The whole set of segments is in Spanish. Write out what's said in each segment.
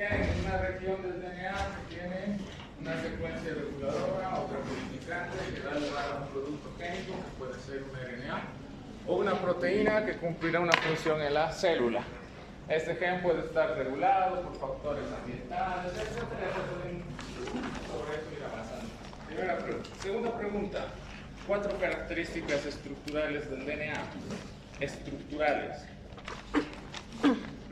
que en una región del DNA que tiene una secuencia reguladora, otra codificante que da lugar a un producto génico que puede ser un RNA o una proteína que cumplirá una función en la célula. Este gen puede estar regulado por factores ambientales, etc. Sobre eso ir avanzando. Segunda pregunta. 4 características estructurales del DNA. Estructurales.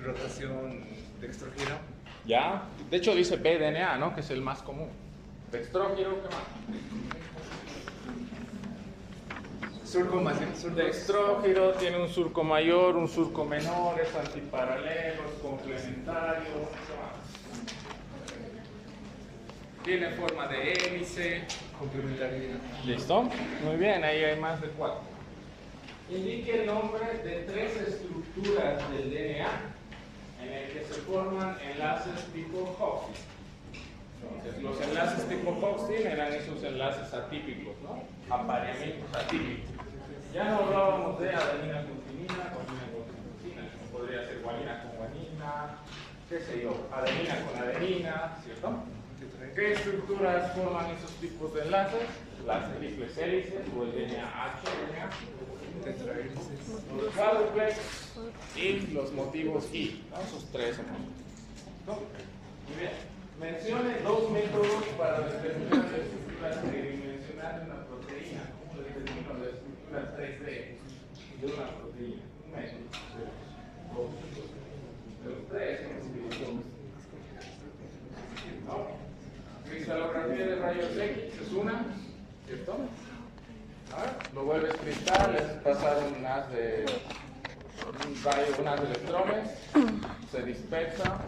Rotación dextrógiro. Ya, de hecho dice pDNA, ¿no? Que es el más común. Dextrógiro, ¿qué más? Surco más Dextrógiro tiene un surco mayor, un surco menor, es antiparalelo, es complementario. ¿Qué más? Tiene forma de hélice. complementaria. ¿Listo? Muy bien, ahí hay más de 4. Indique el nombre de 3 estructuras del DNA en el que se forman enlaces tipo Hoxie. Entonces, los enlaces tipo Hoxie eran esos enlaces atípicos, ¿no? Apareamientos atípicos. Ya no hablábamos de adenina con timina, guanina con timina, como podría ser guanina con guanina, qué sé yo, adenina con adenina, ¿cierto? ¿Qué estructuras forman esos tipos de enlaces? Las triples hélices o el DNA-H, los cuádruplex y los motivos I, ¿no? Esos 3 ¿no? Muy bien. Mencione 2 métodos para determinar la estructura tridimensional de una proteína. ¿Cómo se determina la estructura 3D de una proteína? Un método. De los 3 ¿no? Cristalografía de rayos X es una, ¿cierto? Lo vuelves cristal, es pasar un haz de electrones, se dispersa,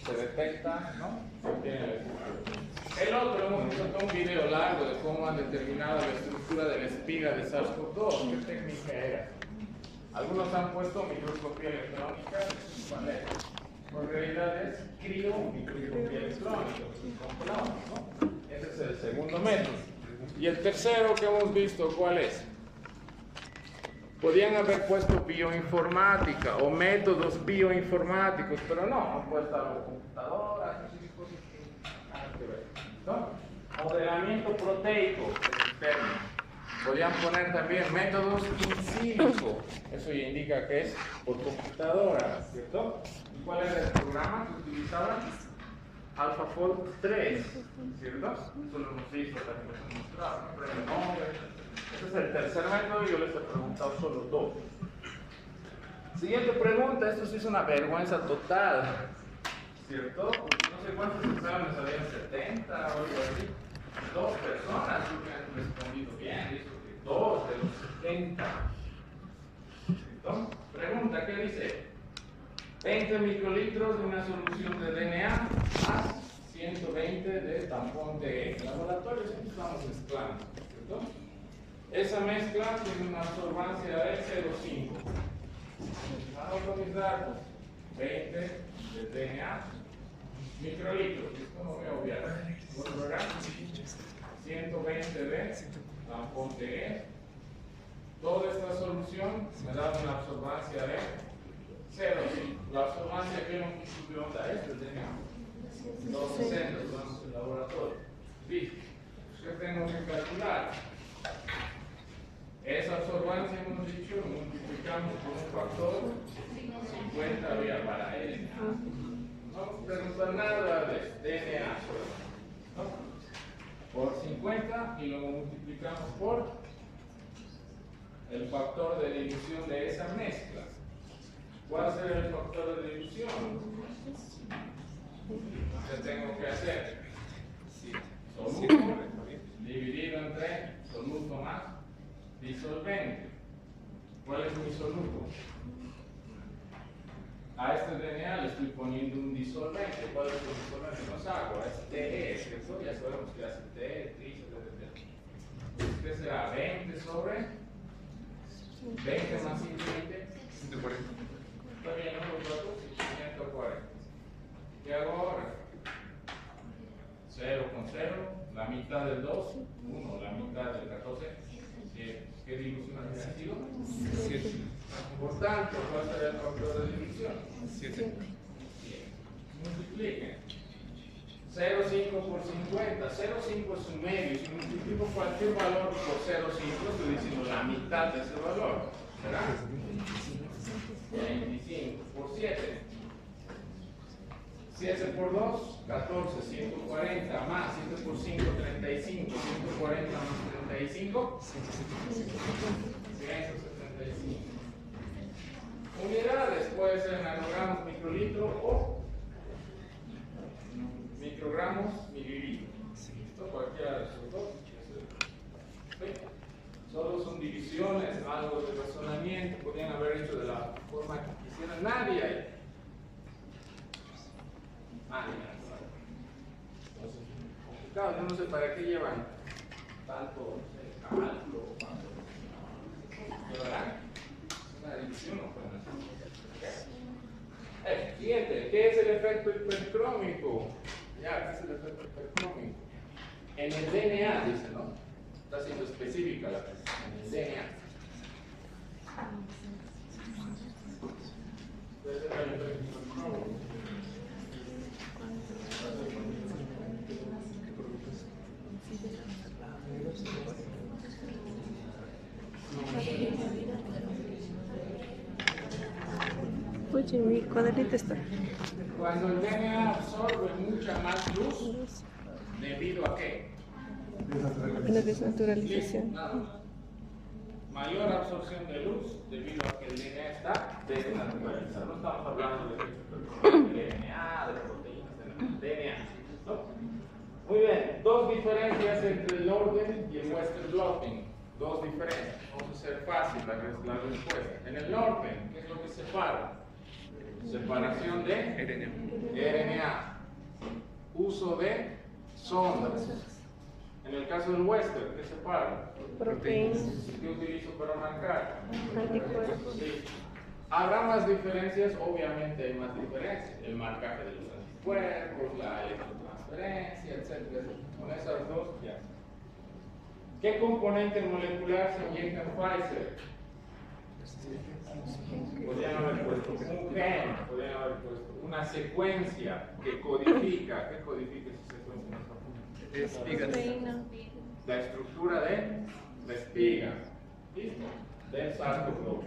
se detecta, ¿no? El otro, hemos visto un video largo de cómo han determinado la estructura de la espiga de SARS-CoV-2. ¿Qué técnica era? Algunos han puesto microscopía electrónica, ¿cuál es? En realidad es microscopía electrónica, ¿no? Ese es el segundo método. Y el tercero que hemos visto, ¿cuál es? Podían haber puesto bioinformática o métodos bioinformáticos, pero no, han puesto computadoras, cosas que nada que ver, ¿no? Modelamiento proteico, es el término. Podían poner también métodos in silico, eso ya indica que es por computadora, ¿cierto? ¿Y cuál era el programa que utilizaban? AlphaFold 3, ¿cierto? Eso lo hemos visto, también lo hemos mostrado, ¿no? Premio Nobel. Ese es el tercer método y yo les he preguntado solo 2. Siguiente pregunta, esto sí es una vergüenza total, ¿cierto? No sé cuántos exámenes habían, 70 o algo así. 2 personas que han respondido bien, dice que 2 de los 70. ¿Cierto? Pregunta, ¿qué dice? 20 microlitros de una solución de DNA más 120 de tampón de laboratorio, siempre estamos mezclando, ¿cierto? Esa mezcla tiene una absorbancia de 0,5. Vamos mis datos. 20 de DNA, microlitros, esto no voy a obviar. 120 de tampón de toda esta solución me da una absorbancia de 0,5. La absorbancia que longitud de onda es del DNA. 260, usamos el laboratorio. Listo. ¿Qué tengo que calcular? Esa absorbancia, hemos dicho, lo multiplicamos por un factor 50 vía para L. No pregunta nada de DNA, ¿no? Por 50 y luego multiplicamos por el factor de dilución de esa mezcla. ¿Cuál será el factor de dilución? ¿Qué tengo que hacer? Soluto dividido entre soluto más disolvente. ¿Cuál es mi soluto? A este DNA le estoy poniendo un disolvente. ¿Cuál es el disolvente? No es agua, es TE, ¿cierto? Ya sabemos que hace TE, etc. ¿Qué será? 20 sobre 20 más 120. 140. Está bien, ¿no? Los datos, 140. ¿Qué hago ahora? 0 con 0, la mitad del 2, 1, la mitad del 14, 7. ¿Qué dilución ha sido? 7. Por tanto, ¿cuál será el factor de dilución? 7. Multipliquen. 0,5 por 50, 0,5 es un medio, si multiplico cualquier valor por 0,5 estoy diciendo la mitad de ese valor, ¿será? 25 por 7, 7 por 2, 14, 140 más 7 por 5, 35, 140 más 35, 175. Unidades puede ser nanogramos, microlitro o microgramos, mililitro. ¿Listo? Cualquiera de esos dos. ¿Sí? Solo son divisiones, algo de razonamiento, podrían haber hecho de la forma que quisieran. Nadie hay. Entonces, complicado, yo no sé para qué llevan tanto cálculo. ¿Llevarán? Es una división, ¿no? Siguiente, ¿qué es el efecto hipercrómico? Ya, ¿qué es el efecto hipercrómico? En el DNA, dice, ¿no? Está siendo específica la precisión. En el DNA. ¿Qué es el efecto hipercrómico? Oye, mi cuadrito está. Cuando el DNA absorbe mucha más luz, ¿debido a qué? La desnaturalización. Nada. Mayor absorción de luz debido a que el DNA está desnaturalizado. No estamos hablando de DNA, de proteínas, de DNA. ¿No? Muy bien, dos diferencias entre el Norden y el Western blotting. Dos diferencias. Vamos a hacer fácil la respuesta. En el Norden, ¿qué es lo que separa? Separación de RNA. Uso de sondas. En el caso del Western, ¿qué separa? Proteínas, ¿Qué utilizo para marcar? anticuerpos. Sí. ¿Habrá más diferencias? Obviamente hay más diferencias. El marcaje de los anticuerpos, la electrotransferencia, etcétera. Con esas dos ya. ¿Qué componente molecular se inyecta en Pfizer? Podrían haber puesto un gen, podrían haber puesto una secuencia que codifica. ¿Qué codifica esa secuencia? Proteína. La estructura de la espiga. ¿Listo? Del sarcófago.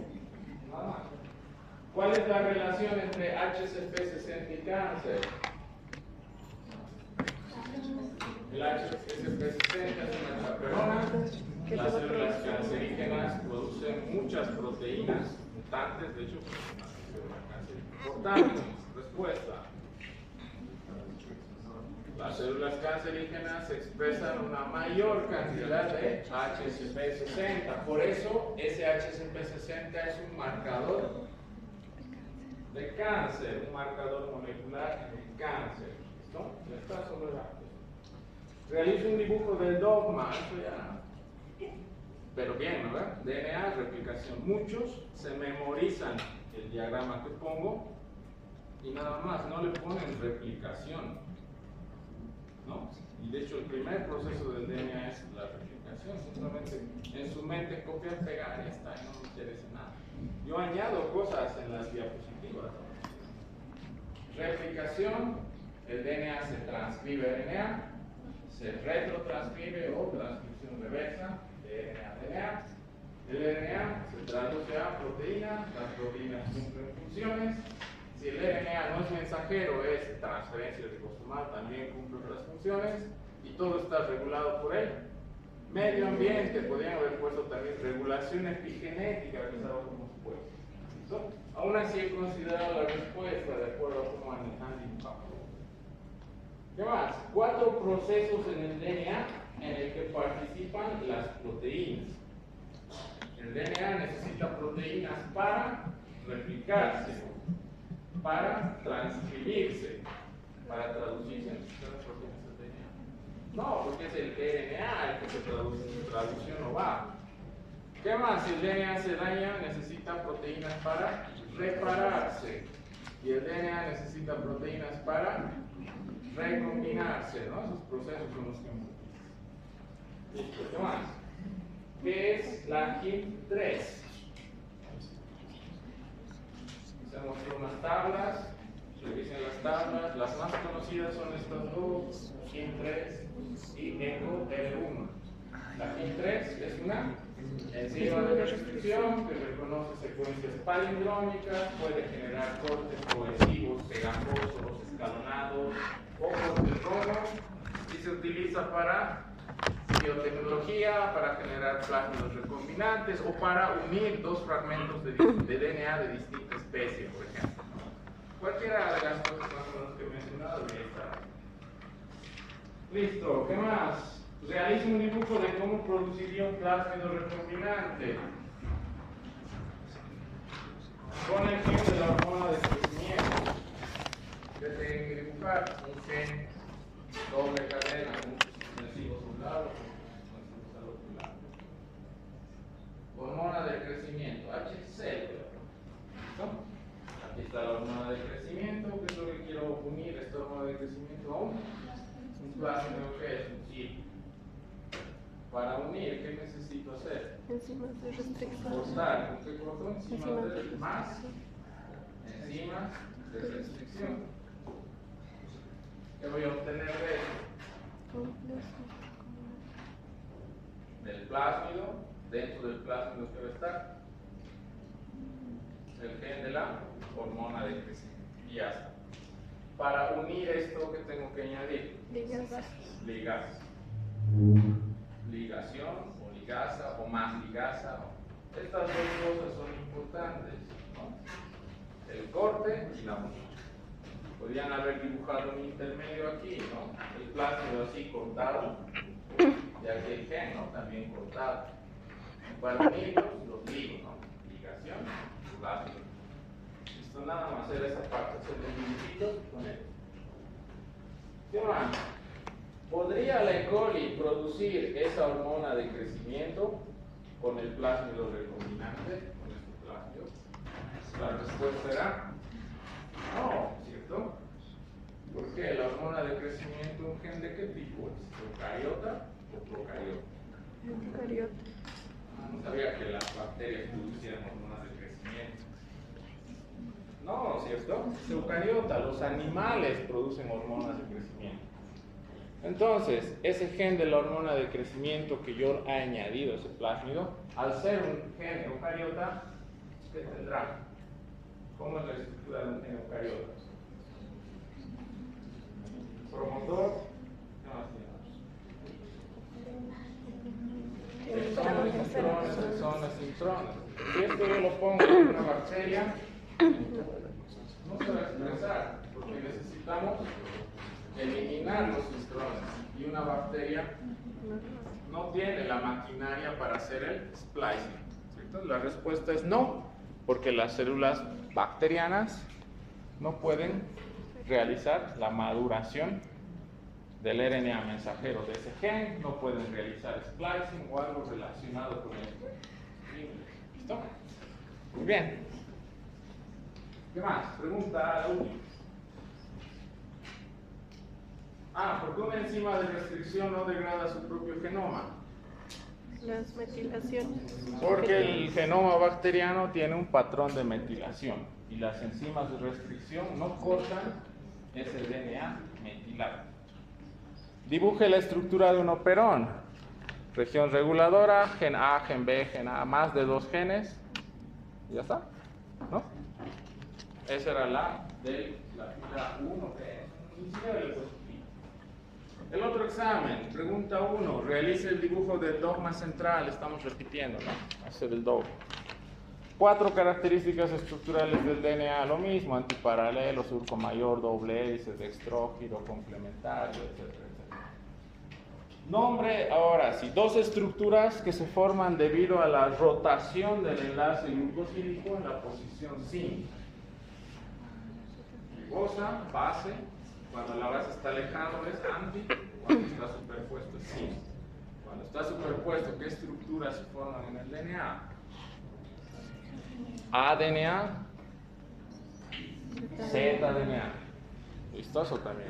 Nada más. ¿Cuál es la relación entre HCP60 y cáncer? El HCP60 es una chaperona. Las células cancerígenas producen muchas proteínas mutantes, de hecho, es una cáncer importante. Respuesta. Las células cancerígenas expresan una mayor cantidad de HCP60. Por eso, ese HCP60 es un marcador de cáncer, un marcador molecular de cáncer. ¿Listo? Ya está sobre la. Realizo un dibujo del dogma, eso ya. Pero bien, ¿no? DNA, replicación. Muchos se memorizan el diagrama que pongo y nada más, no le ponen replicación, ¿no? Y de hecho el primer proceso del DNA es la replicación, simplemente en su mente copiar, pegar y está, y no me interesa nada. Yo añado cosas en las diapositivas. Replicación, el DNA se transcribe a RNA, se retrotranscribe o transcripción reversa de RNA a DNA. El RNA se traduce a proteína, las proteínas cumplen funciones. Si el RNA no es mensajero, es transferencia ribosomal, también cumple otras funciones y todo está regulado por él. Medio ambiente, podrían haber puesto también regulación epigenética, que es algo como se puede. ¿Listo? Aún así he considerado la respuesta de acuerdo a cómo han dibujado. ¿Qué más? 4 procesos en el DNA en el que participan las proteínas. El DNA necesita proteínas para replicarse, para transcribirse, para traducirse. ¿Necesitan las proteínas del DNA? No, porque es el RNA el que se traduce, su traducción no va. ¿Qué más? Si el DNA se daña, necesita proteínas para repararse. Y el DNA necesita proteínas para recombinarse, ¿no? Esos procesos son los que hemos visto. Listo, ¿qué más? ¿Qué es la HIM3? Se mostró unas tablas Revisen las tablas. Las más conocidas son estas dos, KIM3 y ECO-L1. La KIM3 es una enzima de restricción que reconoce secuencias palindrómicas, puede generar cortes cohesivos, pegajosos, escalonados o cortes rojos y se utiliza para biotecnología, para generar plásmidos recombinantes o para unir dos fragmentos de DNA de distinta especie, por ejemplo. Cualquiera de las cosas más o menos que he mencionado ya está. Listo, ¿qué más? Realiza un dibujo de cómo produciría un plásmido recombinante. Con el gen de la hormona de crecimiento. ¿Qué tienen que dibujar? Un gen doble cadena, muchos suspensivos a un lado, muchos suspensivos al otro lado. Hormona de crecimiento, HCl. ¿Listo? Aquí está la hormona de crecimiento. ¿Qué es lo que quiero unir esta hormona de crecimiento a un plásmido que es un chip? Para unir, ¿qué necesito hacer? Enzimas de restricción. Cortar, ¿con qué corto? Enzimas Enzimas de de más, enzimas de restricción. ¿Qué voy a obtener de eso? Del plásmido, dentro del plásmido que va a estar el gen de la hormona de crecimiento. Y ya está. Para unir esto, ¿qué tengo que añadir? Ligasa. Ligación o ligasa o más ligasa. Estas dos cosas son importantes, ¿no? El corte y la unión. Podrían haber dibujado un intermedio aquí, ¿no? El plásmido así cortado y aquí el gen, ¿no? También cortado. Para unirlos, los ligo, ¿no? Ligación, plásmido. Esto nada más era esa parte, hacer los dibujitos con él. ¿Qué más? ¿Podría la E. coli producir esa hormona de crecimiento con el plásmido recombinante, con este plásmido? La respuesta era no, ¿cierto? ¿Por qué? La hormona de crecimiento, ¿un gen de qué tipo es? ¿Eucariota o procariota? Eucariota. No sabía que las bacterias producieran hormonas de crecimiento. No, ¿cierto? Es eucariota, los animales producen hormonas de crecimiento. Entonces, ese gen de la hormona de crecimiento que yo he añadido a ese plásmido, al ser un gen eucariota, ¿qué tendrá? ¿Cómo es la estructura de un gen eucariota? Promotor, ¿qué más tenemos? Exones, intrones, exones, intrones. Si esto yo lo pongo en una bacteria, no se va a expresar, porque necesitamos eliminar los intrones. Y una bacteria no tiene la maquinaria para hacer el splicing, ¿cierto? La respuesta es no, porque las células bacterianas no pueden realizar la maduración del RNA mensajero de ese gen, no pueden realizar splicing o algo relacionado con esto. ¿Listo? Muy bien. ¿Qué más? Pregunta última. ¿Por qué una enzima de restricción no degrada su propio genoma? Las metilaciones. Porque el genoma bacteriano tiene un patrón de metilación y las enzimas de restricción no cortan ese DNA metilado. Dibuje la estructura de un operón. Región reguladora, gen A, gen B, gen A, más de 2 genes. ¿Y ya está? ¿No? Esa era la de la fila 1, que ni siquiera le puse. El otro examen, pregunta 1, realice el dibujo del dogma central, estamos repitiendo, ¿no? Hacer el doble. 4 características estructurales del DNA, lo mismo, antiparalelo, surco mayor, doble hélice, dextrógiro, complementario, etcétera, etcétera. Nombre, ahora sí, 2 estructuras que se forman debido a la rotación del enlace glucosídico en la posición 5. Glicosa, base. Cuando la base está alejado es anti, cuando está superpuesto es cis. Cuando está superpuesto, ¿qué estructuras se forman en el DNA? ADNA, zDNA. ¿Listoso también?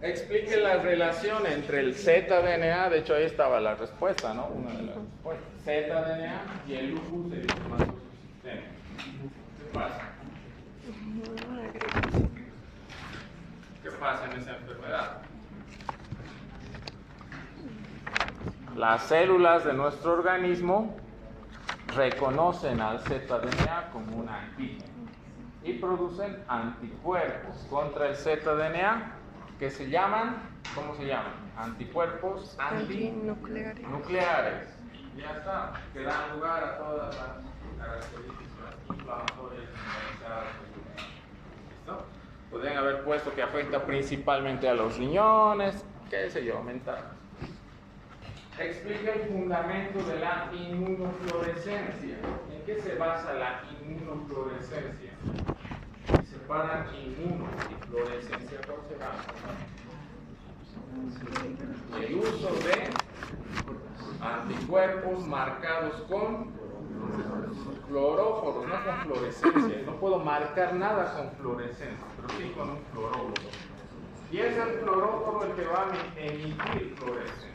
Explique la relación entre el zDNA, de hecho ahí estaba la respuesta, ¿no? Una de las respuestas. zDNA y el lupus erythematosus sistémico. pasa? Agregación. ¿Qué pasa en esa enfermedad? Las células de nuestro organismo reconocen al zDNA como un antígeno y producen anticuerpos contra el zDNA que se llaman, ¿cómo se llaman? Anticuerpos Antinucleares. nucleares. Ya está, que dan lugar a todas las características inflamatorias generalizadas. ¿Listo? Podrían haber puesto que afecta principalmente a los riñones, qué sé yo, mentales. Explica el fundamento de la inmunofluorescencia. ¿En qué se basa la inmunofluorescencia? Separan inmuno y fluorescencia, ¿cómo se basa? El uso de anticuerpos marcados con fluoróforos, no con fluorescencia. No puedo marcar nada con fluorescencia, pero sí con un fluoróforo. Y es el fluoróforo el que va a emitir fluorescencia.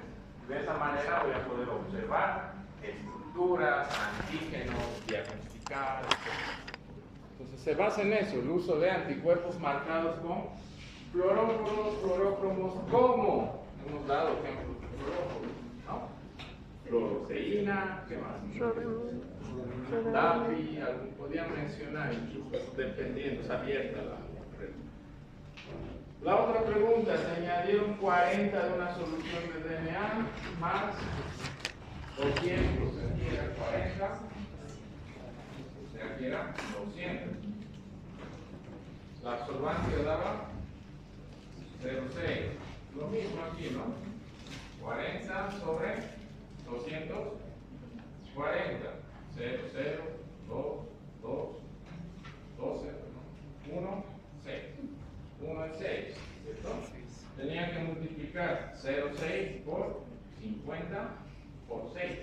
De esa manera voy a poder observar estructuras, antígenos, diagnosticar, etc. Entonces se basa en eso, el uso de anticuerpos marcados con fluoróforos, fluorócromos, ¿cómo? Hemos dado ejemplos de fluoróforos, ¿no? Fluoroceína, ¿qué más? DAPI, algún podía mencionar, incluso dependiendo, es abierta la pregunta. La otra pregunta, se añadieron 40 de una solución de DNA más 200, aquí era 40, aquí era 200. La absorbancia daba 0,6. Lo mismo aquí, ¿no? 40 sobre 200, 40. 0, 0, 2, 2, 12, 1, 6. 1 es 6, ¿cierto? Tenía que multiplicar 0,6 por 50 por 6.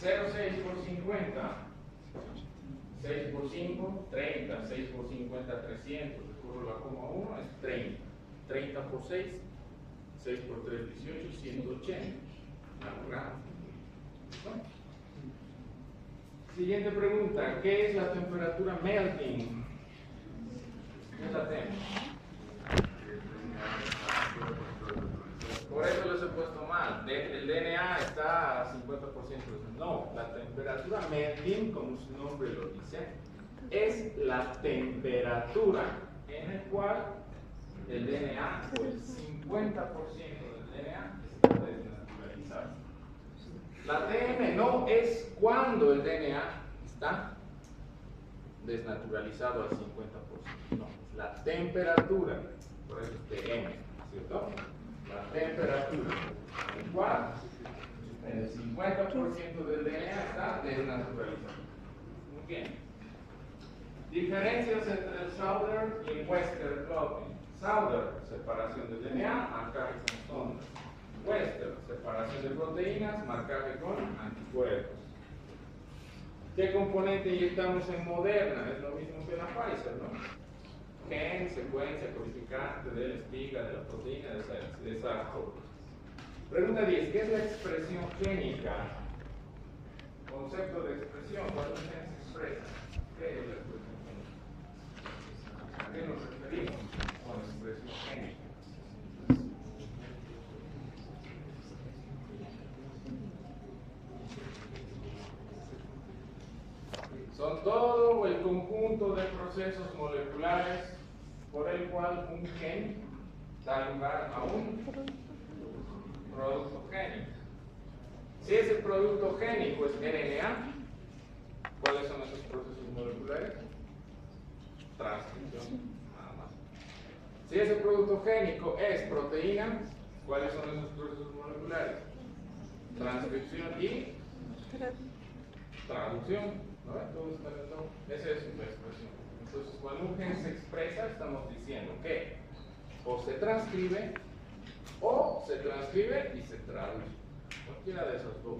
0,6 por 50, 6 por 5, 30, 6 por 50, 300, recurro la coma 1, es 30. 30 por 6, 6 por 3, 18, 180. Siguiente pregunta, ¿qué es la temperatura melting? ¿Qué es la TEM? Por eso les he puesto mal. El DNA está a 50%. No, la temperatura melting, como su nombre lo dice, es la temperatura en la cual el DNA, o el 50% del DNA, está desnaturalizado. La TM no es cuando el DNA está desnaturalizado al 50%. No, la temperatura, por eso es TM, ¿cierto? La temperatura, en cual el 50% del DNA está desnaturalizado. Muy bien. Diferencias entre el Southern y el Western blotting. Southern, separación del DNA, marcaje con sondas. Western, separación de proteínas, marcaje con anticuerpos. ¿Qué componente inyectamos en Moderna? Es lo mismo que en la Pfizer, ¿no? Gen, secuencia, codificante de la espiga, de la proteína, de SARS-CoV. Pregunta 10. ¿Qué es la expresión génica? Concepto de expresión. ¿Cuántos genes se expresan? ¿Qué es la expresión génica? ¿A qué nos referimos con expresión génica? Son todo el conjunto de procesos moleculares por el cual un gen da lugar a un producto génico. Si ese producto génico es RNA, ¿cuáles son esos procesos moleculares? Transcripción, nada más. Si ese producto génico es proteína, ¿cuáles son esos procesos moleculares? Transcripción y traducción. ¿No? Todo está en el nombre. Esa es su expresión. Entonces, cuando un gen se expresa, estamos diciendo que o se transcribe y se traduce. Cualquiera de esos dos,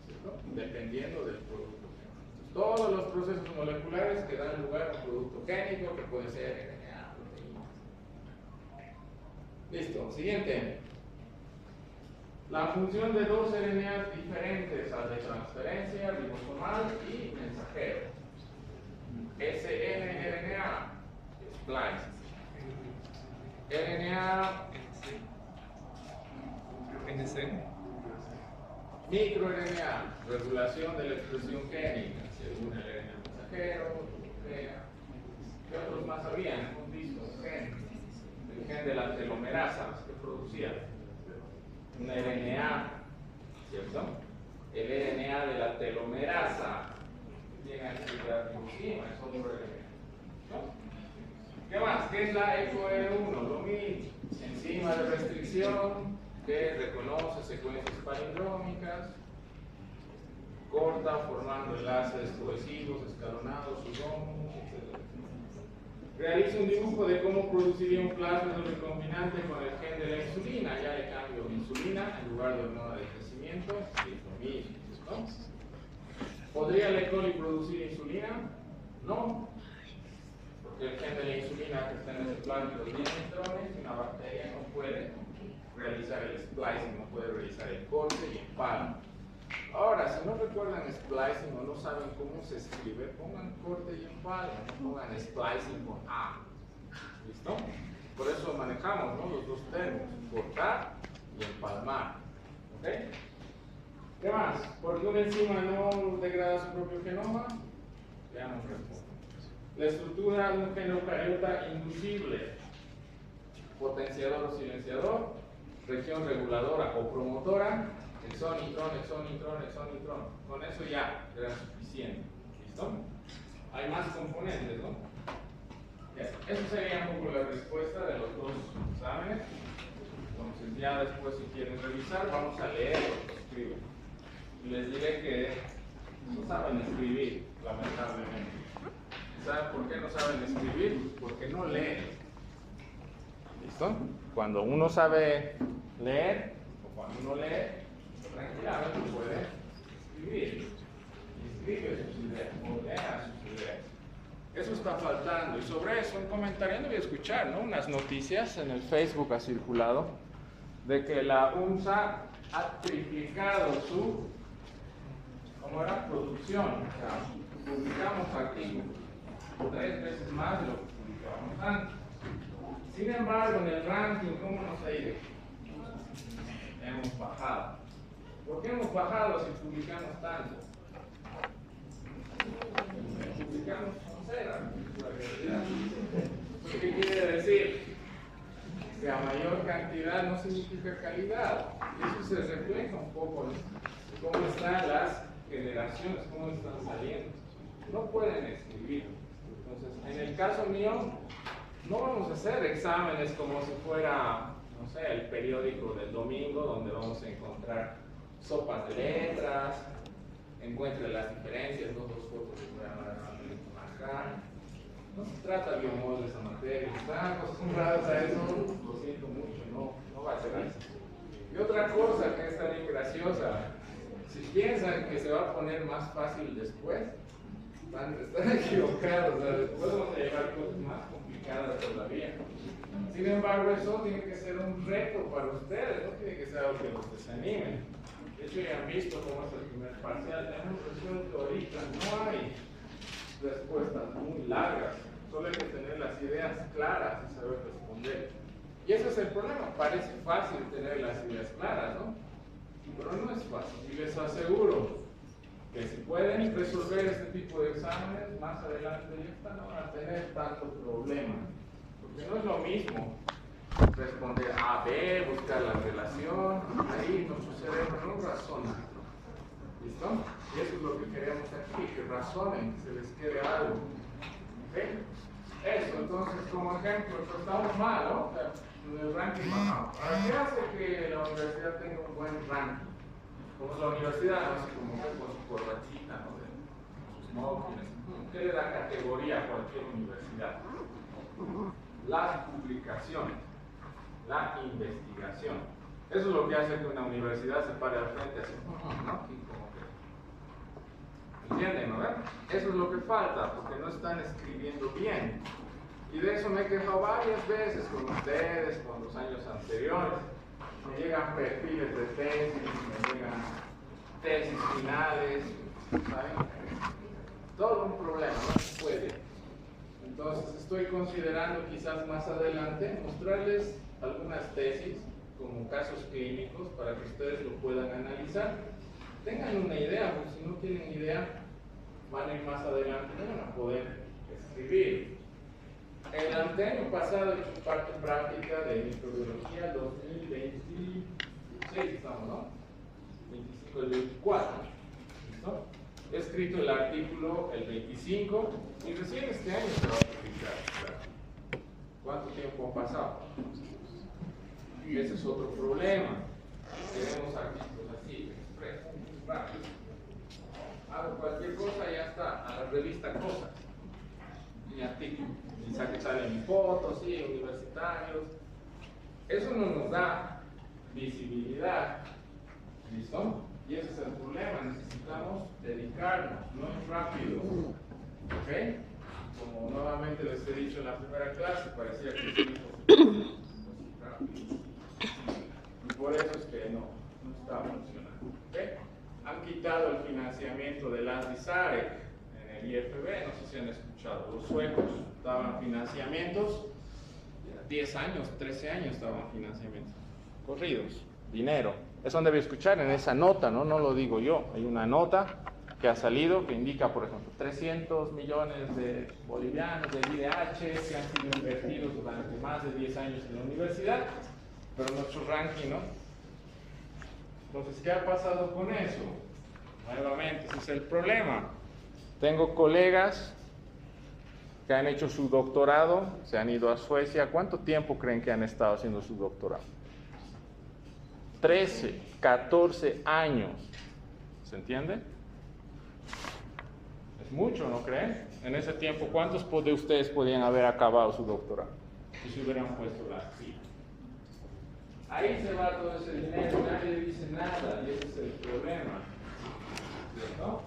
¿cierto? Dependiendo del producto génico. Todos los procesos moleculares que dan lugar a un producto génico, que puede ser RNA, proteínas. Listo. Siguiente. La función de dos RNAs diferentes, al de transferencia, ribosomal y mensajero. SNRNA, splice. RNA, NC. microRNA, regulación de la expresión génica, según el RNA mensajero, ¿qué otros más habían? Hemos visto el gen de la telomerasa que producía un RNA, ¿cierto? El RNA de la telomerasa tiene actividad enzima, es otro RNA, ¿no? ¿Qué más? ¿Qué es la EcoR1? Lo mismo, enzima de restricción que reconoce secuencias palindrómicas, corta formando enlaces cohesivos, escalonados, subómicos, etc. Realiza un dibujo de cómo produciría un plasmido recombinante con el gen de la insulina. Ya le cambio insulina en lugar de hormona de crecimiento, y es lo mismo, ¿no? ¿Podría la E. coli producir insulina? No. Porque el gen de la insulina que está en ese plasmido tiene neutrones y una bacteria no puede realizar el splicing, no puede realizar el corte y empalme. Ahora, si no recuerdan splicing o no saben cómo se escribe, pongan corte y empalme, no pongan splicing con A. ¿Listo? Por eso manejamos, ¿no?, los dos términos, cortar y empalmar. ¿Ok? ¿Qué más? ¿Por qué una enzima no degrada su propio genoma? Ya nos respondo. La estructura de un gen eucariota inducible, potenciador o silenciador, región reguladora o promotora, exón, intrón, exón, intrón, exón, intrón. Con eso ya era suficiente. ¿Listo? Hay más componentes, ¿no? Eso sería un poco la respuesta de los dos exámenes. Entonces ya después, si quieren revisar, vamos a leer lo que escriben. Y les diré que no saben escribir, lamentablemente. ¿Saben por qué no saben escribir? Porque no leen. ¿Listo? Cuando uno sabe leer, o cuando uno lee, tranquilamente puede escribir. Y escribe sus ideas, o lea sus ideas. Eso está faltando. Y sobre eso, un comentario, no voy a escuchar, ¿no?, unas noticias en el Facebook ha circulado de que la UNSA ha triplicado su, ¿cómo era?, producción. O sea, publicamos artículos 3 veces más de lo que publicábamos antes. Sin embargo, en el ranking, ¿cómo nos ha ido? Hemos bajado. ¿Por qué hemos bajado si publicamos tanto? Publicamos con cera, la realidad. ¿Qué quiere decir? Que a mayor cantidad no significa calidad. Y eso se refleja un poco en cómo están las generaciones, cómo están saliendo. No pueden escribir. Entonces, en el caso mío, no vamos a hacer exámenes como si fuera, no sé, el periódico del domingo, donde vamos a encontrar sopas de letras, encuentre las diferencias, ¿no?, dos fotos que voy a marcar. No se trata de biomoldes esa materia, están acostumbrados a eso, lo siento mucho, no va a ser así. Y otra cosa que es también graciosa, si piensan que se va a poner más fácil después, están equivocados, o sea, después vamos a llevar cosas más complicadas todavía. Sin embargo, eso tiene que ser un reto para ustedes, no tiene que ser algo que los desanime. De hecho, ya han visto cómo es el primer parcial, hemos resuelto ahorita, no hay respuestas muy largas, solo hay que tener las ideas claras y saber responder. Y ese es el problema, parece fácil tener las ideas claras, ¿no? Pero no es fácil, y les aseguro que si pueden resolver este tipo de exámenes, más adelante ya no van a tener tanto problema. Porque no es lo mismo responder A, B, buscar la relación, ahí nuestro cerebro no razona. ¿Listo? Y eso es lo que queremos aquí, que razonen, que se les quede algo. ¿Ok? Eso, entonces, como ejemplo, pues estamos mal, ¿no? O sea, en el ranking bajamos. Ahora, ¿qué hace que la universidad tenga un buen ranking? Como la universidad, no sé, como con su corbatita, ¿no?, de sus móviles. ¿Qué le da categoría a cualquier universidad? Las publicaciones, la investigación. Eso es lo que hace que una universidad se pare al frente así, ¿no? Y como que, ¿entienden, no? Eso es lo que falta, porque no están escribiendo bien. Y de eso me he quejado varias veces con ustedes, con los años anteriores. Me llegan perfiles de tesis, me llegan tesis finales, ¿saben? Todo un problema, no se puede. estoy considerando quizás más adelante mostrarles algunas tesis como casos clínicos para que ustedes lo puedan analizar. Tengan una idea, porque si no tienen idea, van a ir más adelante, no van a poder escribir. El año pasado he hecho parte práctica de microbiología 2026, estamos, ¿no? 25 el 24. ¿Listo? He escrito el artículo el 25 y recién este año se va a publicar. ¿Cuánto tiempo ha pasado? Ese es otro problema. Tenemos artículos así, expresos, rápido. Hago cualquier cosa y ya está, a la revista Cosas. Mi artículo. Y salen fotos, sí, universitarios. Eso no nos da visibilidad. ¿Listo? Y ese es el problema. Necesitamos dedicarnos, no es rápido. ¿Ok? Como nuevamente les he dicho en la primera clase, parecía que es rápido. Y por eso es que no está funcionando. ¿Okay? Han quitado el financiamiento del ASDISAREC en el IFB, no sé si han escuchado. Los suecos daban financiamientos, 10 años, 13 años daban financiamientos. Corridos, dinero. Eso debe escuchar en esa nota, ¿no? No lo digo yo. Hay una nota que ha salido que indica, por ejemplo, 300 millones de bolivianos del IDH que han sido invertidos durante más de 10 años en la universidad. Pero nuestro ranking, ¿no? Entonces, ¿qué ha pasado con eso? Nuevamente, ese es el problema. Tengo colegas que han hecho su doctorado, se han ido a Suecia. ¿Cuánto tiempo creen que han estado haciendo su doctorado? 13, 14 años. ¿Se entiende? Es mucho, ¿no creen? En ese tiempo, ¿cuántos de ustedes podían haber acabado su doctorado? Si se hubieran puesto las pilas. Ahí se va todo ese dinero, nadie dice nada, y ese es el problema. ¿Cierto?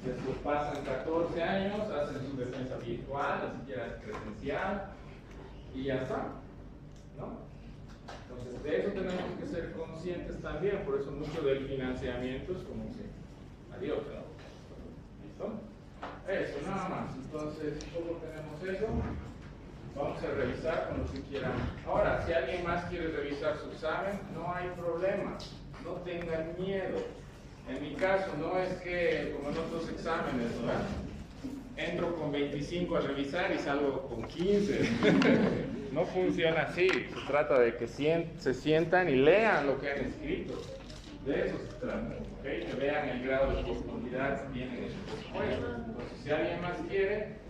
Después pasan 14 años, hacen su defensa virtual, ni siquiera es presencial, y ya está. ¿No? Entonces, de eso tenemos que ser conscientes también, por eso mucho del financiamiento es como que, adiós, ¿no? ¿Listo? Eso, nada más. Entonces, ¿cómo tenemos eso? Vamos a revisar con los que quieran. Ahora, si alguien más quiere revisar su examen, no hay problema. No tengan miedo. En mi caso, no es que, como en otros exámenes, ¿verdad? Entro con 25 a revisar y salgo con 15. No funciona así. Se trata de que se sientan y lean lo que han escrito. De eso se trata. ¿Okay? Que vean el grado de profundidad que tienen en sus respuestas. Entonces, si alguien más quiere,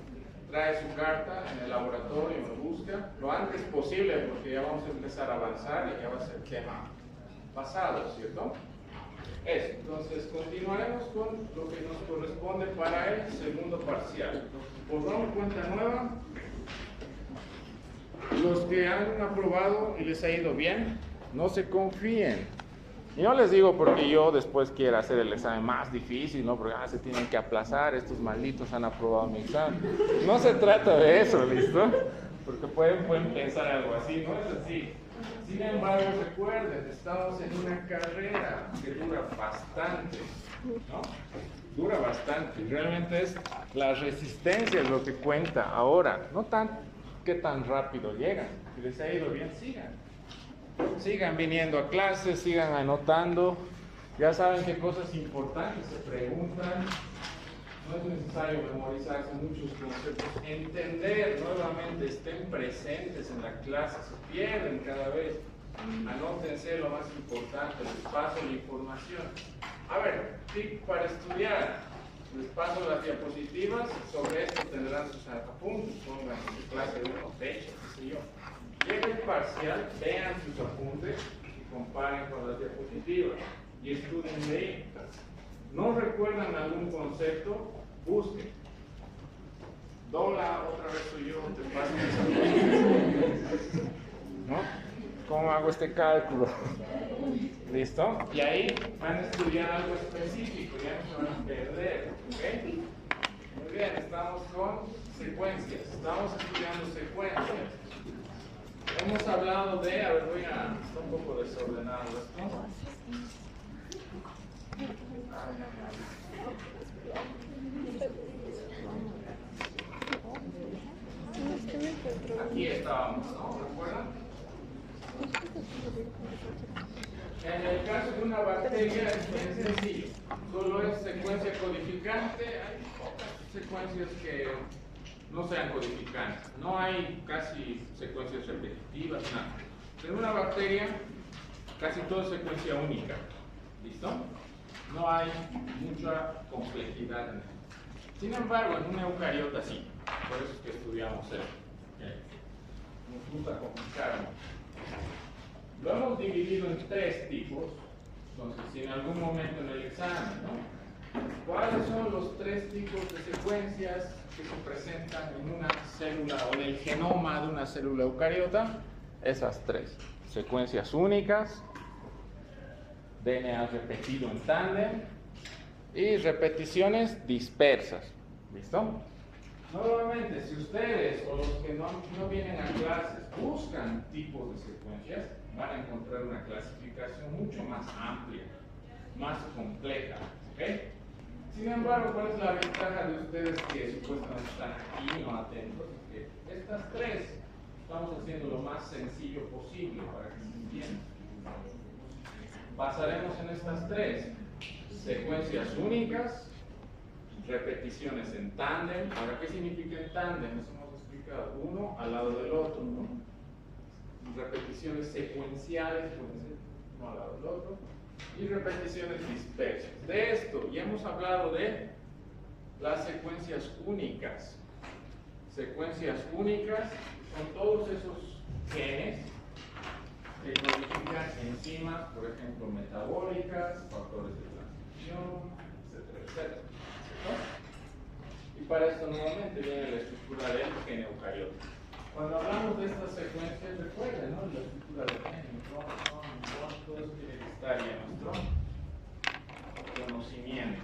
trae su carta en el laboratorio, lo busca lo antes posible, porque ya vamos a empezar a avanzar y ya va a ser tema pasado, ¿cierto? Eso, entonces continuaremos con lo que nos corresponde para el segundo parcial. Borrón, cuenta nueva. Los que han aprobado y les ha ido bien, no se confíen. Y no les digo porque yo después quiera hacer el examen más difícil, ¿no? Porque se tienen que aplazar, estos malditos han aprobado mi examen. No se trata de eso, ¿listo? Porque pueden pensar algo así, no es así. Sin embargo, recuerden, estamos en una carrera que dura bastante, ¿no? Dura bastante. Realmente es la resistencia es lo que cuenta ahora, no tan qué tan rápido llegan. Si les ha ido bien, sigan. Sigan viniendo a clases, sigan anotando. Ya saben qué cosas importantes se preguntan. No es necesario memorizarse muchos conceptos. Entender nuevamente, estén presentes en la clase, se pierden cada vez. Anótense lo más importante, les paso la información. A ver, tip para estudiar. Les paso las diapositivas, sobre esto tendrán sus apuntes, pongan su clase 1, fecha, qué sé yo. Llega el parcial, vean sus apuntes y comparen con las diapositivas y estudien de ahí. ¿No recuerdan algún concepto? Busquen. Dola, otra vez soy yo, te paso mis apuntes. ¿No? ¿Cómo hago este cálculo? ¿Listo? Y ahí van a estudiar algo específico, ya no se van a perder. ¿Ok? Muy bien, estamos con secuencias. Estamos estudiando secuencias. Hemos hablado de, a ver, está un poco desordenado esto. aquí estábamos, ¿no? ¿Recuerdan? En el caso de una bacteria es bien sencillo, solo es secuencia codificante, hay pocas secuencias que no sean codificantes, no hay casi secuencias repetitivas, nada. En una bacteria casi todo es secuencia única, ¿listo? No hay mucha complejidad en él. Sin embargo, en un eucariota sí, por eso es que estudiamos eso. Nos gusta complicarlo. Lo hemos dividido en 3 tipos, entonces si en algún momento en el examen, ¿no? ¿Cuáles son los 3 tipos de secuencias que se presentan en una célula o en el genoma de una célula eucariota? Esas 3. Secuencias únicas, DNA repetido en tándem y repeticiones dispersas. ¿Listo? Nuevamente, si ustedes o los que no vienen a clases buscan tipos de secuencias, van a encontrar una clasificación mucho más amplia, más compleja. ¿Ok? Sin embargo, ¿cuál es la ventaja de ustedes que supuestamente están aquí no atentos? Que estas 3 estamos haciendo lo más sencillo posible para que se entienda. Basaremos en estas 3 secuencias únicas, repeticiones en tándem. Ahora, ¿qué significa en tándem? Eso hemos explicado, uno al lado del otro, ¿no? Repeticiones secuenciales, pueden ser uno al lado del otro, y repeticiones dispersas. De esto ya hemos hablado de las secuencias únicas. Secuencias únicas son todos esos genes que codifican enzimas, por ejemplo, metabólicas, factores de transcripción, etcétera, etcétera. ¿No? Y para esto nuevamente viene la estructura del gen eucariota. Cuando hablamos de estas secuencias, recuerden, ¿no? La estructura del gen, todo eso tiene que estar ya en nuestro conocimiento.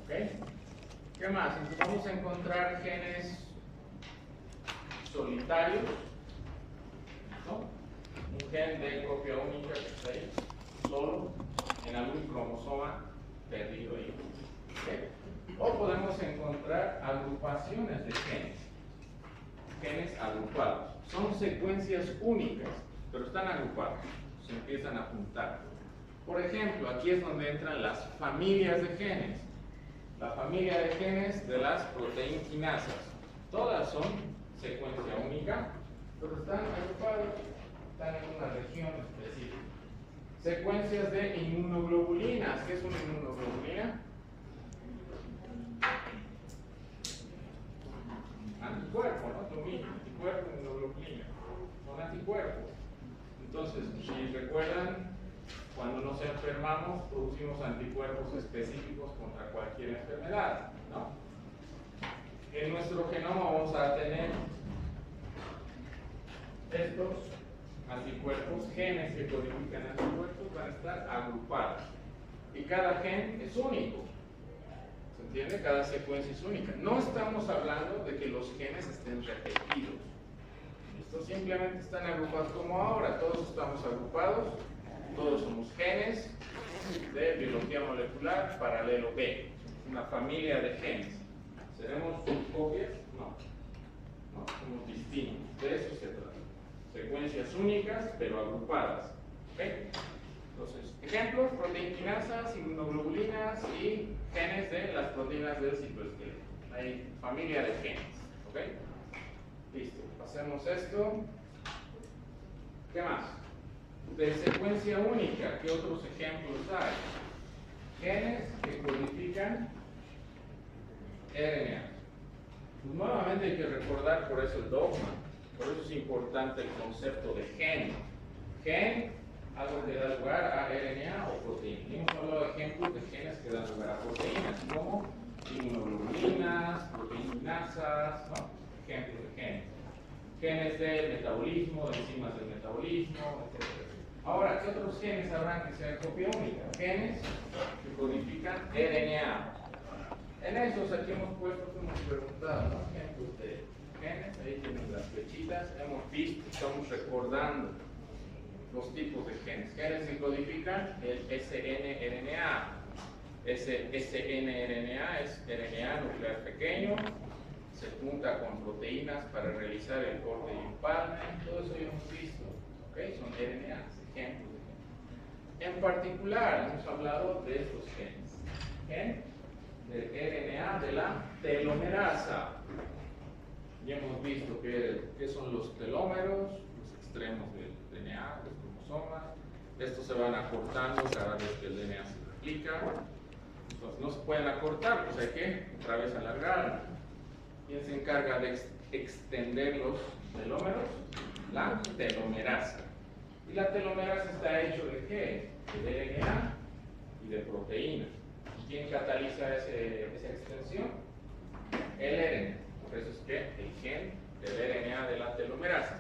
¿Ok? ¿Qué más? Entonces vamos a encontrar genes solitarios, ¿no? Un gen de copia única que está ahí, solo, en algún cromosoma perdido ahí. ¿Okay? O podemos encontrar agrupaciones de genes agrupados. Son secuencias únicas, pero están agrupados, se empiezan a juntar. Por ejemplo, aquí es donde entran las familias de genes. La familia de genes de las proteinquinasas. Todas son secuencia única, pero están agrupadas, están en una región específica. Secuencias de inmunoglobulinas. ¿Qué es una inmunoglobulina? Anticuerpo, ¿no? Lo mismo, anticuerpo, inmunoglobulina. Son anticuerpos. Entonces, si recuerdan, cuando nos enfermamos, producimos anticuerpos específicos contra cualquier enfermedad, ¿no? En nuestro genoma vamos a tener estos anticuerpos, genes que codifican anticuerpos, van a estar agrupados. Y cada gen es único. ¿Se entiende? Cada secuencia es única. No estamos hablando de que los genes estén repetidos. Estos simplemente están agrupados como ahora. Todos estamos agrupados. Todos somos genes de biología molecular paralelo B. Una familia de genes. ¿Seremos subcopias? No. No, somos distintos. De eso se trata. Secuencias únicas, pero agrupadas. ¿Ok? Entonces, ejemplos: proteinquinasas, inmunoglobulinas y genes de las proteínas del citoesqueleto. Hay familia de genes. ¿Ok? Listo. Pasemos esto. ¿Qué más? De secuencia única, ¿qué otros ejemplos hay? Genes que codifican RNA. Pues nuevamente hay que recordar por eso el dogma. Por eso es importante el concepto de gen. Gen, algo que da lugar a RNA o proteína. Hemos hablado de ejemplos de genes que dan lugar a proteínas, como inmunoglobulinas, proteinquinasas, ¿no? Ejemplos de genes. Genes del metabolismo, de enzimas del metabolismo, etc. Ahora, ¿qué otros genes habrán que sean copia única? Genes que codifican RNA. En esos aquí hemos puesto, hemos preguntado, ¿no? Ejemplos de genes, ahí tienen las flechitas, hemos visto, estamos recordando los tipos de genes. Genes que codifican el snRNA. Ese snRNA es RNA nuclear pequeño, se junta con proteínas para realizar el corte y empalme, todo eso ya hemos visto, ¿ok? Son RNAs, ejemplos de genes. En particular, hemos hablado de estos genes, gen del RNA de la telomerasa. Ya hemos visto qué son los telómeros, los extremos del DNA, los cromosomas. Estos se van acortando cada vez que el DNA se replica. Entonces, no se pueden acortar, pues hay que otra vez alargarlo. ¿Quién se encarga de extender los telómeros? La telomerasa. ¿Y la telomerasa está hecho de qué? De RNA y de proteínas. ¿Quién cataliza esa extensión? El RNA. Por eso es que el gen del RNA de la telomerasa.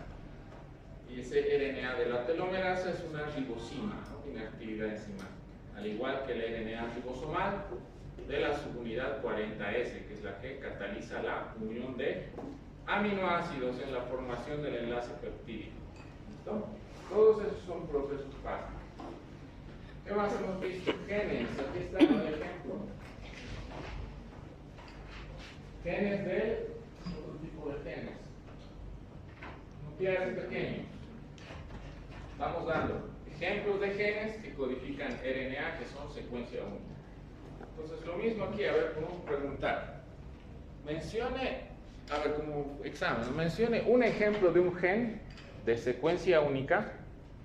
Y ese RNA de la telomerasa es una ribosima, ¿no? Tiene actividad enzimática. Al igual que el RNA ribosomal de la subunidad 40S, que es la que cataliza la unión de aminoácidos en la formación del enlace peptídico. ¿Listo? Todos esos son procesos básicos. ¿Qué más hemos visto? Genes. Aquí está el ejemplo. Genes de otro tipo de genes. Nucleares pequeños. Vamos dando ejemplos de genes que codifican RNA, que son secuencia única. Entonces, lo mismo aquí, a ver, podemos preguntar. Mencione, a ver, como examen, mencione un ejemplo de un gen de secuencia única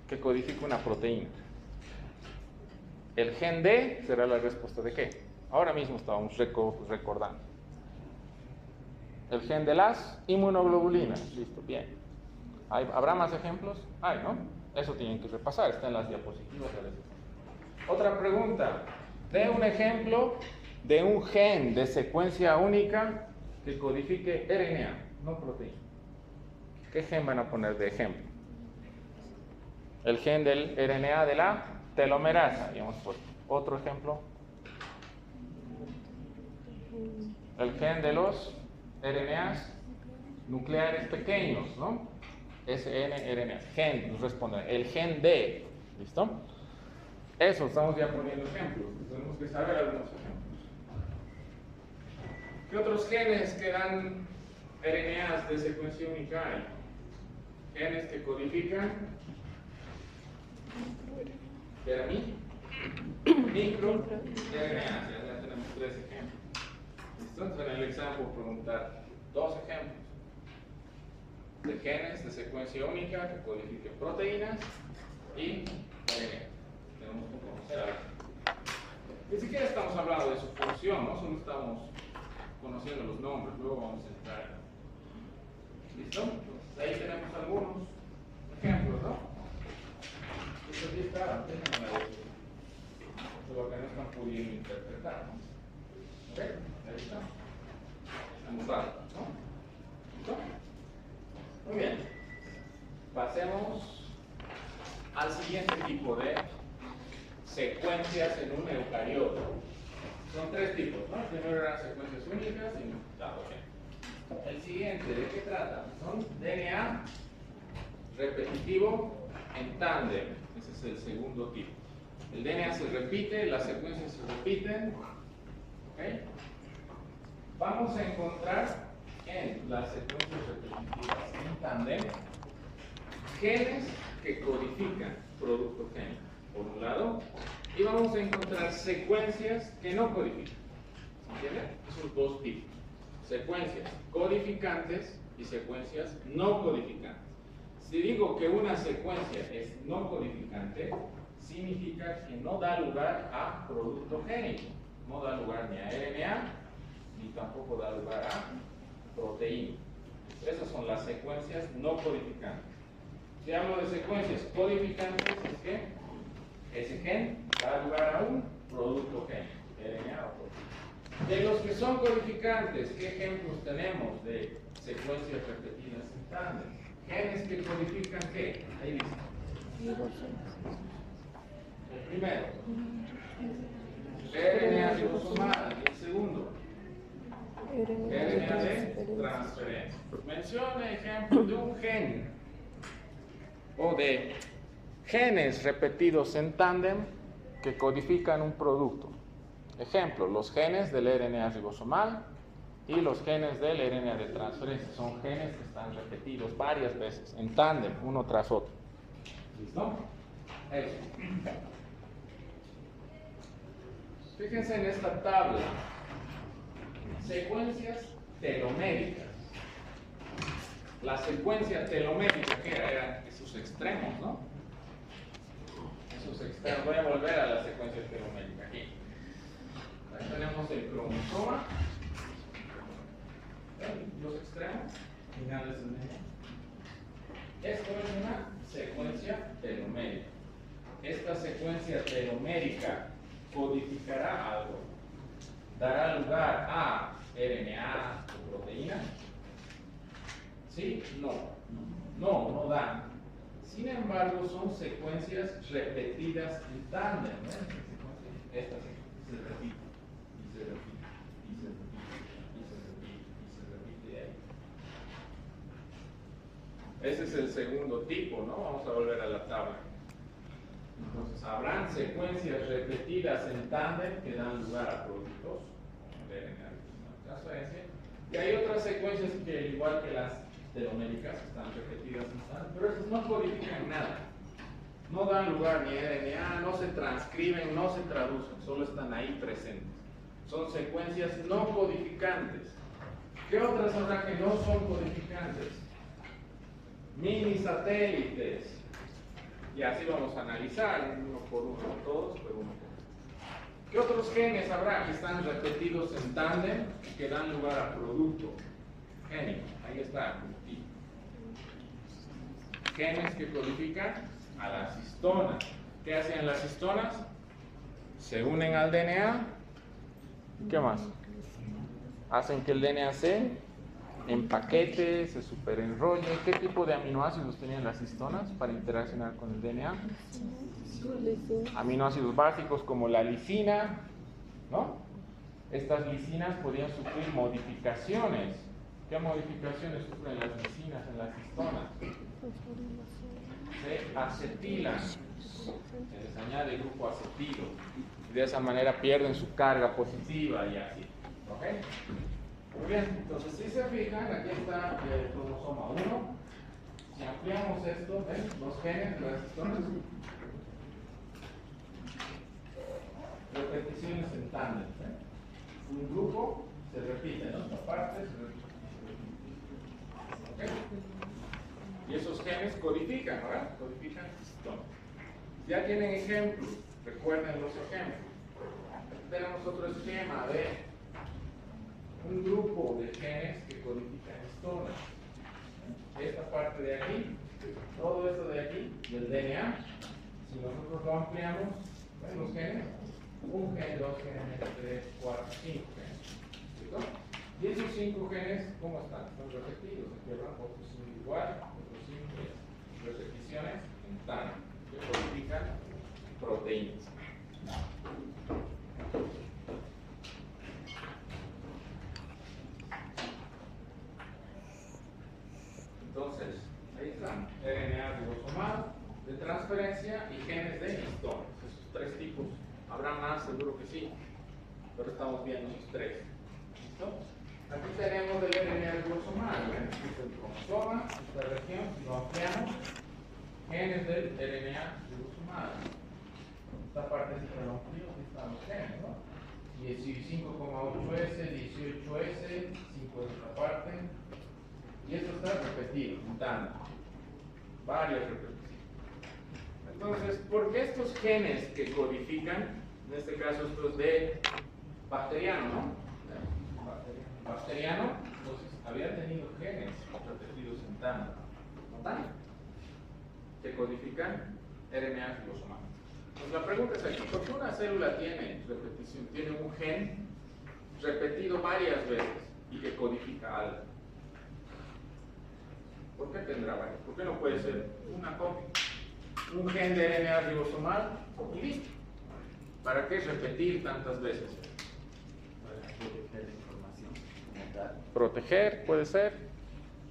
que codifica una proteína. El gen D será la respuesta de qué. Ahora mismo estábamos recordando. El gen de las inmunoglobulinas. Listo, bien. ¿Habrá más ejemplos? Hay, ¿no? Eso tienen que repasar, está en las diapositivas. Otra pregunta. De un ejemplo de un gen de secuencia única que codifique RNA, no proteína. ¿Qué gen van a poner de ejemplo? El gen del RNA de la telomerasa, digamos, otro ejemplo. El gen de los RNAs nucleares pequeños, ¿no? snRNA. Gen, nos responde. El gen D, ¿listo? Eso, estamos ya poniendo ejemplos. Tenemos que saber algunos ejemplos. ¿Qué otros genes que dan RNAs de secuencia única hay? Genes que codifican micro RNAs. Ya tenemos 3 ejemplos. ¿Listo? Entonces en el examen puedo preguntar 2 ejemplos de genes de secuencia única que codifiquen proteínas y RNA. Tenemos que conocer algo. Ni siquiera estamos hablando de su función, ¿no? Solo estamos conociendo los nombres, luego vamos a entrar. ¿Listo? Entonces ahí tenemos algunos ejemplos, ¿no? Esto aquí está, déjenme ver. Lo que no están pudiendo interpretar, ¿no? ¿Ok? Ahí está. Vamos a darlo, ¿no? ¿Listo? Muy bien. Pasemos al siguiente tipo de secuencias en un eucarioto. Son 3 tipos, ¿no? El primero eran secuencias únicas y dado gen. El siguiente, ¿de qué trata? Son DNA repetitivo en tándem. Ese es el segundo tipo. El DNA se repite, las secuencias se repiten. ¿Ok? Vamos a encontrar en las secuencias repetitivas en tándem genes que codifican producto génico, por un lado, y vamos a encontrar secuencias que no codifican. ¿Se entiende? Esos 2 tipos. Secuencias codificantes y secuencias no codificantes. Si digo que una secuencia es no codificante, significa que no da lugar a producto génico. No da lugar ni a RNA, ni tampoco da lugar a proteína. Esas son las secuencias no codificantes. Si hablo de secuencias codificantes, es que ese gen da lugar a un producto génico, RNA o proteína. De los que son codificantes, ¿qué ejemplos tenemos de secuencias repetidas en tándem? Genes que codifican ¿qué? Ahí dice. El primero, RNA ribosomal. Y el segundo, RNA de transferencia. Mencione ejemplos de un gen o de genes repetidos en tándem que codifican un producto. Ejemplo, los genes del RNA ribosomal, y los genes del RNA de transferencia. Son genes que están repetidos varias veces, en tándem, uno tras otro. ¿Listo? Eso. Fíjense en esta tabla. Secuencias teloméricas. La secuencia telomérica, que eran esos extremos, ¿no? Esos extremos. Voy a volver a la secuencia telomérica aquí. Ahí tenemos el cromosoma. ¿Ven? Los extremos finales del DNA. Esto es una secuencia telomérica. Esta secuencia telomérica codificará algo. Dará lugar a RNA o proteína. ¿Sí? No da. Sin embargo, son secuencias repetidas en tándem. Esta se repite, y se repite, y se repite, y se repite, y se repite ahí. Ese es el segundo tipo, ¿no? Vamos a volver a la tabla. Entonces, habrán secuencias repetidas en tándem que dan lugar a productos, como el RNA de transferencia, y hay otras secuencias que, igual que las teloméricas, están repetidas en tándem, pero esas no codifican nada. No dan lugar ni a RNA, no se transcriben, no se traducen, solo están ahí presentes. Son secuencias no codificantes. ¿Qué otras habrá que no son codificantes? Mini satélites. Y así vamos a analizar uno por uno, todos, pero uno por uno. ¿Qué otros genes habrá que están repetidos en tándem y que dan lugar a producto génico? Ahí está. Genes que codifican a las histonas. ¿Qué hacen las histonas? Se unen al DNA. ¿Qué más? Hacen que el DNA se empaquete, se superenrolle. ¿Qué tipo de aminoácidos tenían las histonas para interaccionar con el DNA? Aminoácidos básicos como la lisina, ¿no? Estas lisinas podían sufrir modificaciones. ¿Qué modificaciones sufren las lisinas en las histonas? Se acetilan, se les añade el grupo acetilo y de esa manera pierden su carga positiva y así. ¿Ok? Muy bien, entonces si se fijan, aquí está el cromosoma 1. Si ampliamos esto, ¿ven? Los genes, las histonas, repeticiones en tándem. Un grupo se repite, ¿no? Esta parte se repite. ¿Ok? Y esos genes codifican, ¿verdad? Codifican histonas. Ya tienen ejemplos, recuerden los ejemplos. Aquí tenemos otro esquema de un grupo de genes que codifican histonas. Esta parte de aquí, todo esto de aquí, del DNA, si nosotros lo ampliamos, ¿ven los genes? Un gen, dos genes, tres, cuatro, cinco genes. ¿Listo? Y esos 5 genes, ¿cómo están? Están repetidos. Aquí habrá otros 5 igual, otros 5 repeticiones en tándem que codifican proteínas. Entonces, ahí están, RNA ribosomal de transferencia y genes de histonas. Esos 3 tipos. ¿Habrá más? Seguro que sí. Pero estamos viendo esos 3. ¿Listo? Aquí tenemos el RNA ribosomal. Este es el cromosoma, esta región, si lo ampliamos, genes del RNA ribosomal. Esta parte sí que lo amplío, aquí están los genes, ¿no? 15,8S, 18S, 5 de esta parte. Y esto está repetido, juntando. Varias repeticiones. Entonces, ¿por qué estos genes que codifican? En este caso, esto es de bacteriano, ¿no? Bacteriano, entonces había tenido genes repetidos en tándem, ¿no tan? Que codifican RNA ribosomal. Pues la pregunta es aquí, ¿por qué una célula tiene repetición? Tiene un gen repetido varias veces y que codifica algo. ¿Por qué tendrá varios? ¿Por qué no puede ser una copia? Un gen de RNA ribosomal y listo. ¿Para qué repetir tantas veces? Para proteger la información. Proteger, puede ser.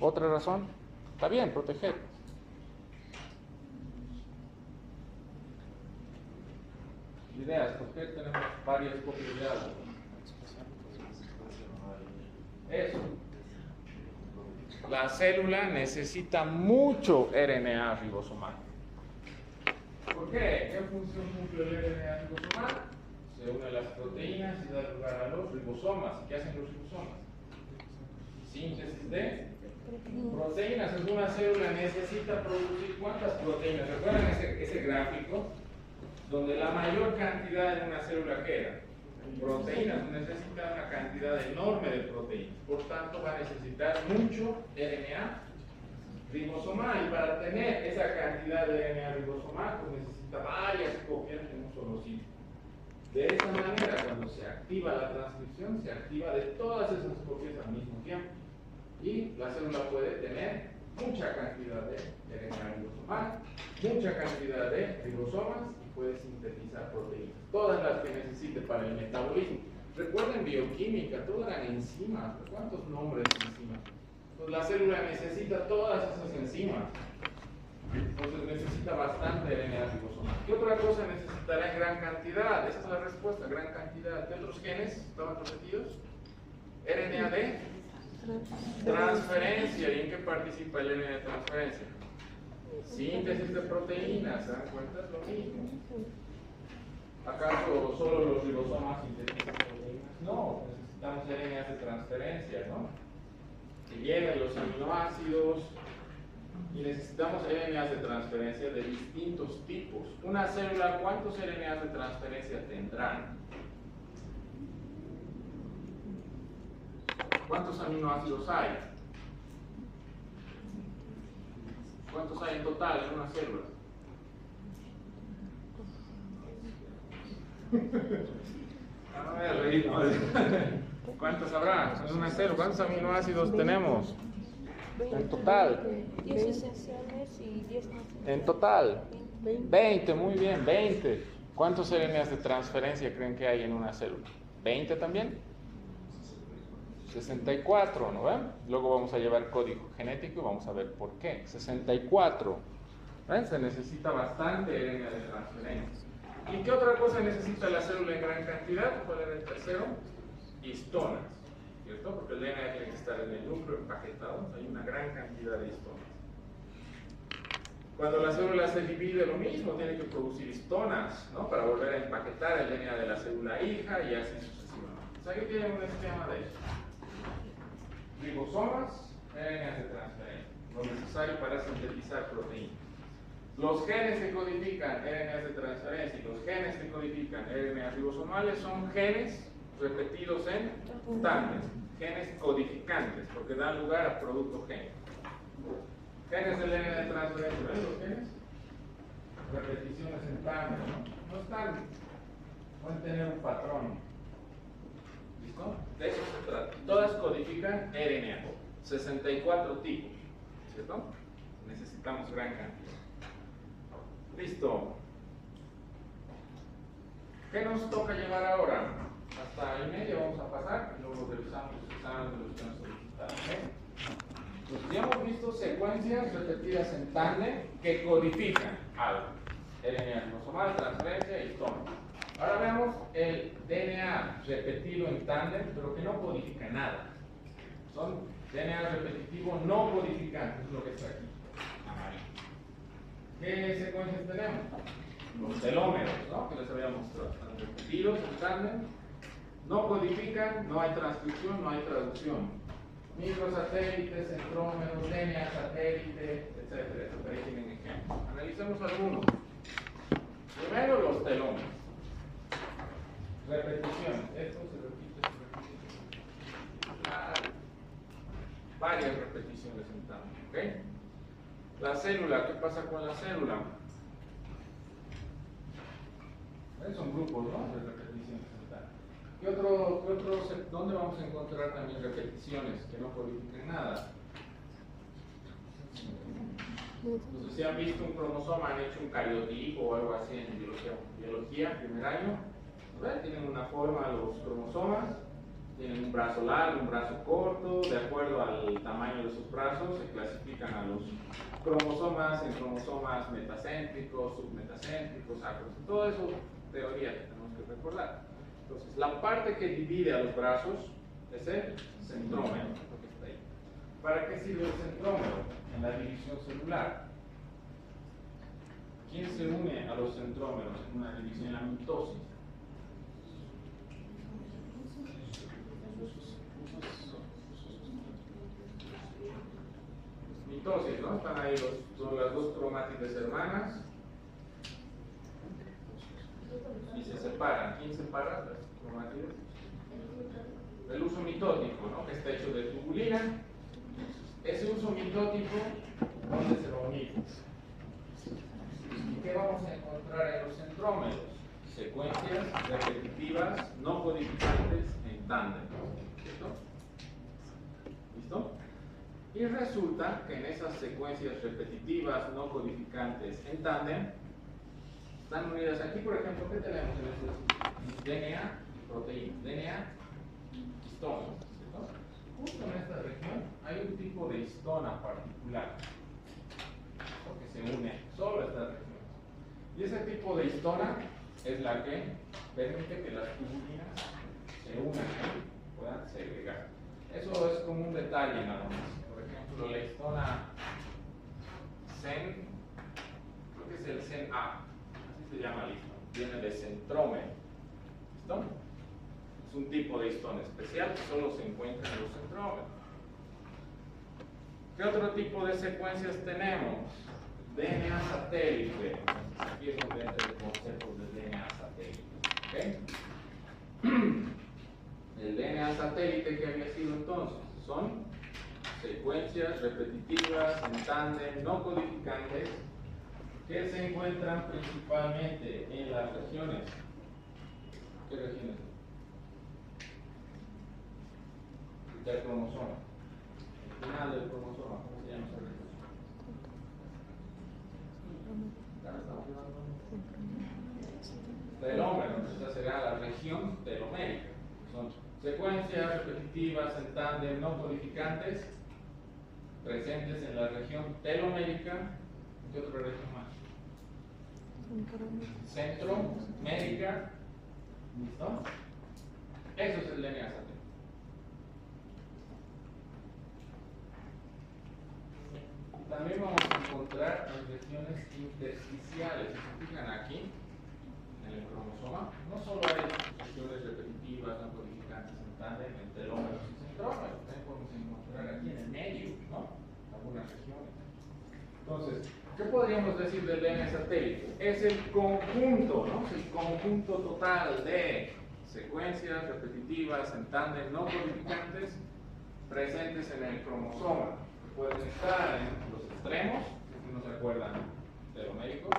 ¿Otra razón? Está bien, proteger. Ideas, ¿por qué tenemos varias copias de algo? Eso. La célula necesita mucho RNA ribosomal. ¿Por qué? ¿Qué función cumple el RNA ribosomal? Se une a las proteínas y da lugar a los ribosomas. ¿Qué hacen los ribosomas? Síntesis de proteínas. Es una célula necesita producir ¿cuántas proteínas? ¿Recuerdan ese gráfico? Donde la mayor cantidad de una célula que era proteínas, necesita una cantidad enorme de proteínas, por tanto va a necesitar mucho RNA ribosomal, y para tener esa cantidad de RNA ribosomal pues necesita varias copias en un solo sitio. De esa manera, cuando se activa la transcripción, se activa de todas esas copias al mismo tiempo, y la célula puede tener mucha cantidad de RNA ribosomal, mucha cantidad de ribosomas, y puede sintetizar proteínas, todas las que necesite para el metabolismo. Recuerden bioquímica, todas eran enzimas. ¿Cuántos nombres de enzimas? Pues la célula necesita todas esas enzimas, entonces necesita bastante RNA ribosomal. ¿Qué otra cosa necesitará en gran cantidad? Esa es la respuesta, gran cantidad. ¿De otros genes estaban repetidos? RNA de transferencia. ¿Y en qué participa el RNA de transferencia? Síntesis de proteínas. ¿Se dan cuenta? Es lo mismo. ¿Acaso solo los ribosomas sintetizan proteínas? No, necesitamos RNA de transferencia, ¿no? Que lleven los aminoácidos, y necesitamos RNAs de transferencia de distintos tipos. Una célula, ¿cuántos RNAs de transferencia tendrán? ¿Cuántos aminoácidos hay? ¿Cuántos hay en total en una célula? A ver, reímos. ¿Cuántos habrá en una célula? ¿Cuántos aminoácidos tenemos? En total. 10 esenciales y 10 más. En total. 20, muy bien, 20. ¿Cuántos RNAs de transferencia creen que hay en una célula? ¿20 también? 64, ¿no ven? Luego vamos a llevar código genético y vamos a ver por qué. 64. ¿Ven? Se necesita bastante RNA de transferencia. ¿Y qué otra cosa necesita la célula en gran cantidad? ¿Cuál era el tercero? Histonas, ¿cierto? Porque el DNA tiene que estar en el núcleo empaquetado, hay una gran cantidad de histonas. Cuando la célula se divide, lo mismo, tiene que producir histonas, ¿no? Para volver a empaquetar el DNA de la célula hija y así sucesivamente. O sea, aquí tienen un esquema de eso. Ribosomas, RNA de transferencia, lo necesario para sintetizar proteínas. Los genes que codifican RNA de transferencia y los genes que codifican RNA ribosomales son genes repetidos en tándem, genes codificantes, porque dan lugar a producto génico. Genes del RNA de transferencia, ¿ven los genes? Repeticiones en tándem, ¿no? No están, pueden tener un patrón. ¿Listo? De eso se trata. Todas codifican RNA, 64 tipos, ¿cierto? Necesitamos gran cantidad. Listo. ¿Qué nos toca llevar ahora? Hasta el medio vamos a pasar y luego revisamos los exámenes de los que nos solicitaron. Pues ya hemos visto secuencias repetidas en tándem que codifican algo. RNA ribosomal, transferencia y histona. Ahora veamos el DNA repetido en tándem, pero que no codifica nada. Son DNA repetitivo no codificante, es lo que está aquí. Amarillo. ¿Qué secuencias tenemos? Los telómeros, ¿no? Que les había mostrado. Están repetidos en tándem, no codifican, no hay transcripción, no hay traducción. Microsatélites, centrómeros, DNA satélite, etcétera, etcétera. Ahí tienen ejemplos. Analicemos algunos. Primero los telómeros. Repeticiones. Esto se repite. Varias repeticiones en tándem, ¿ok? La célula, ¿qué pasa con la célula? Son grupos, ¿no? De repeticiones en tándem. ¿Dónde vamos a encontrar también repeticiones que no codifican nada? Entonces, si han visto un cromosoma, han hecho un cariotipo o algo así en biología, primer año, ¿verdad? Tienen una forma los cromosomas, tienen un brazo largo, un brazo corto, de acuerdo al tamaño de sus brazos, se clasifican a los cromosomas en cromosomas metacéntricos, submetacéntricos, acros, todo eso teoría que tenemos que recordar. Entonces, la parte que divide a los brazos Es el centrómero, lo que está ahí. ¿Para qué sirve el centrómero? En la división celular. ¿Quién se une a los centrómeros en una división, en la mitosis? Mitosis, ¿no? Están ahí son las dos cromátides hermanas y se separan. ¿Quién separa las cromátides? El uso mitótico, ¿no? Que está hecho de tubulina. Ese uso mitótico, ¿dónde se va a unir? ¿Y qué vamos a encontrar en los centrómeros? Secuencias repetitivas no codificantes en tándem. ¿Listo? ¿Listo? Y resulta que en esas secuencias repetitivas no codificantes en tándem están unidas aquí, por ejemplo, ¿qué tenemos en estos? DNA y proteínas. DNA, histona. ¿Cierto? Justo en esta región hay un tipo de histona particular que se une solo a esta región. Y ese tipo de histona es la que permite que las tubulinas se unan y puedan segregar. Eso es como un detalle nada más. Por ejemplo, la histona CEN, creo que es el CEN-A, así se llama el histona, viene de centrómero. ¿Listo? Es un tipo de histona especial que solo se encuentra en los centrómeros. ¿Qué otro tipo de secuencias tenemos? DNA satélite. Aquí es donde entra el concepto del DNA satélite. ¿Okay? El DNA satélite que había sido entonces son secuencias repetitivas en tándem no codificantes que se encuentran principalmente en las regiones. ¿Qué regiones? Del cromosoma. El final del cromosoma, ¿cómo se llama esa región? Telómero, esa será la región telomérica. Son secuencias repetitivas en tándem no codificantes presentes en la región telomérica. ¿Qué otra región más? Centromérica. ¿Listo? Eso es el DNA satélite. También vamos a encontrar las regiones intersticiales. Si se fijan aquí, en el cromosoma, no solo hay regiones repetitivas, no codificantes en tándem, en telómeros y centrómeros, también podemos encontrar aquí en el medio, ¿no? Algunas regiones. Entonces, ¿qué podríamos decir del DNA satélite? Es el conjunto, ¿no? Es el conjunto total de secuencias repetitivas en tándem no codificantes presentes en el cromosoma. Pueden estar en los extremos, si no se acuerdan telomérico,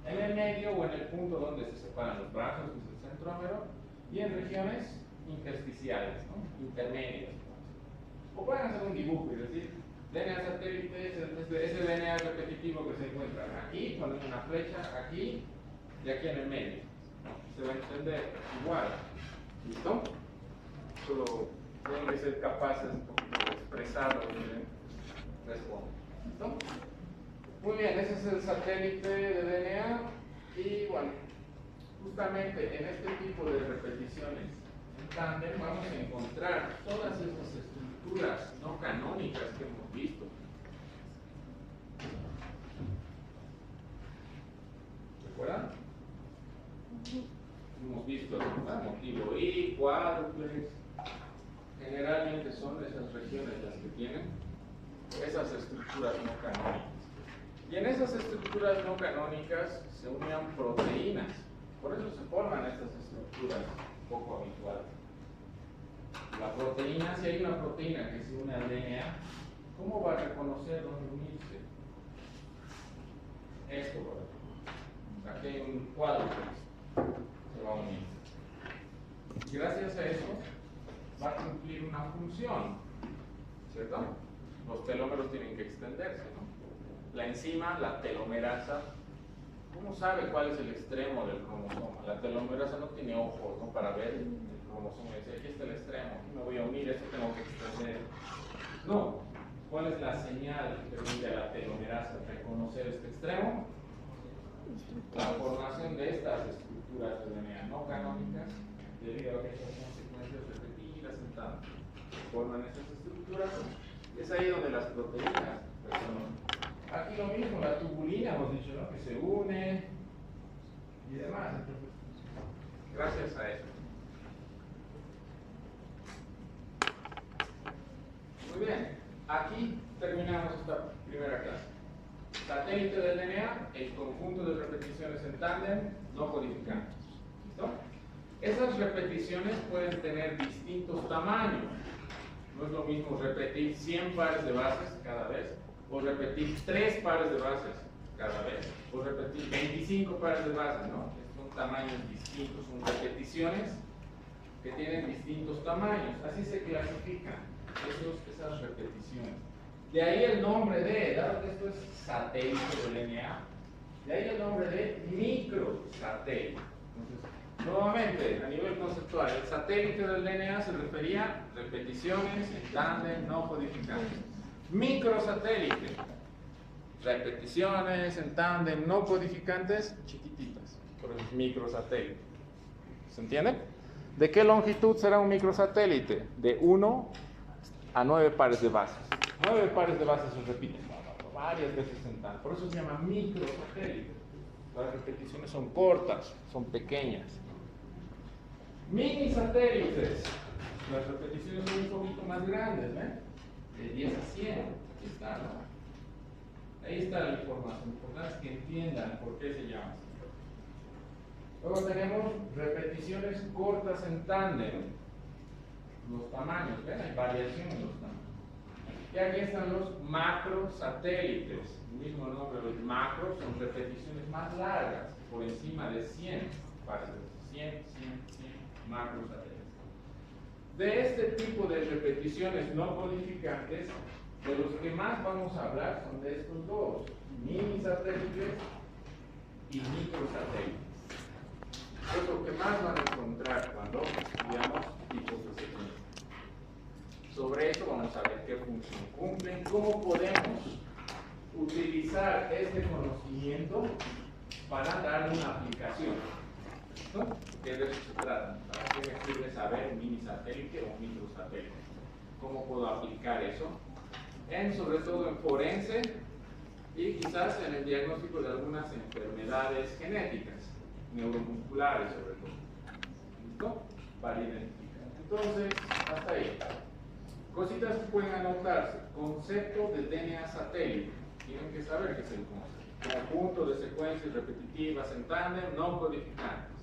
en el medio o en el punto donde se separan los brazos, que es el centrómero, y en regiones intersticiales, ¿no? Intermedias. O pueden hacer un dibujo y decir, DNA satélite es ese DNA repetitivo que se encuentra aquí, ponen una flecha aquí y aquí en el medio. Se va a entender igual. ¿Listo? Solo tienen que ser capaces un poquito de expresarlo y responde. ¿Listo? Muy bien, ese es el satélite de DNA y bueno, justamente en este tipo de repeticiones en tándem vamos a encontrar todas esas estructuras no canónicas que hemos visto. ¿Recuerdan? Hemos visto el motivo I, cuádruples, generalmente son esas regiones las que tienen esas estructuras no canónicas. Y en esas estructuras no canónicas se unían proteínas. Por eso se forman estas estructuras poco habituales. La proteína, si hay una proteína que se une al DNA, ¿cómo va a reconocer dónde unirse? Esto, por ejemplo. Aquí hay un cuadro que se va a unir. Y gracias a eso va a cumplir una función, ¿cierto? Los telómeros tienen que extenderse, ¿no? La enzima, la telomerasa, ¿cómo sabe cuál es el extremo del cromosoma? La telomerasa no tiene ojos, ¿no? Para ver el cromosoma y decir, aquí está el extremo, aquí me voy a unir, esto tengo que extender. No. ¿Cuál es la señal que permite a la telomerasa reconocer este extremo? La formación de estas estructuras de DNA no canónicas debido a que estas son secuencias repetidas en tanto. forman esas estructuras. Es ahí donde las proteínas, pues, aquí lo mismo, la tubulina, hemos dicho, ¿no? Que se une y demás. Entonces, gracias a eso. Muy bien, aquí terminamos esta primera clase. Satélite del DNA, el conjunto de repeticiones en tándem no codificantes. ¿Listo? Esas repeticiones pueden tener distintos tamaños. No es lo mismo repetir 100 pares de bases cada vez, o repetir 3 pares de bases cada vez, o repetir 25 pares de bases, ¿no? Son tamaños distintos, son repeticiones que tienen distintos tamaños. Así se clasifican esas repeticiones. De ahí el nombre de, dado que esto es satélite del DNA, de ahí el nombre de microsatélite. Entonces, nuevamente, a nivel conceptual, el satélite del DNA se refería a repeticiones en tándem no codificantes. Microsatélite, repeticiones en tándem no codificantes chiquititas, por eso es microsatélite. ¿Se entiende? ¿De qué longitud será un microsatélite? De 1 a 9 pares de bases. 9 pares de bases se repiten varias veces en tándem, por eso se llama microsatélite. Las repeticiones son cortas, son pequeñas. Mini satélites, las repeticiones son un poquito más grandes, de 10 a 100. Aquí está, ¿no? Ahí está la información. Lo importante es que entiendan por qué se llama así. Luego tenemos repeticiones cortas en tándem. Los tamaños, ¿ven? Hay variación en los tamaños. Y aquí están los macrosatélites. El mismo nombre, los macros son repeticiones más largas, por encima de 100 pares. 100 macrosatélites. De este tipo de repeticiones no codificantes, de los que más vamos a hablar son de estos dos, minisatélites y microsatélites. Es lo que más van a encontrar cuando estudiamos tipos de secuencias. Sobre eso vamos a ver qué función cumplen, cómo podemos utilizar este conocimiento para dar una aplicación. ¿No? ¿Qué de eso se trata? ¿Para qué me sirve saber un minisatélite o un microsatélite? ¿Cómo puedo aplicar eso? Sobre todo en forense y quizás en el diagnóstico de algunas enfermedades genéticas, neuromusculares sobre todo. ¿Listo? Para identificar. Entonces, hasta ahí. Cositas que pueden anotarse. Concepto de DNA satélite. Tienen que saber qué es el concepto. Conjunto de secuencias repetitivas en tándem no codificantes.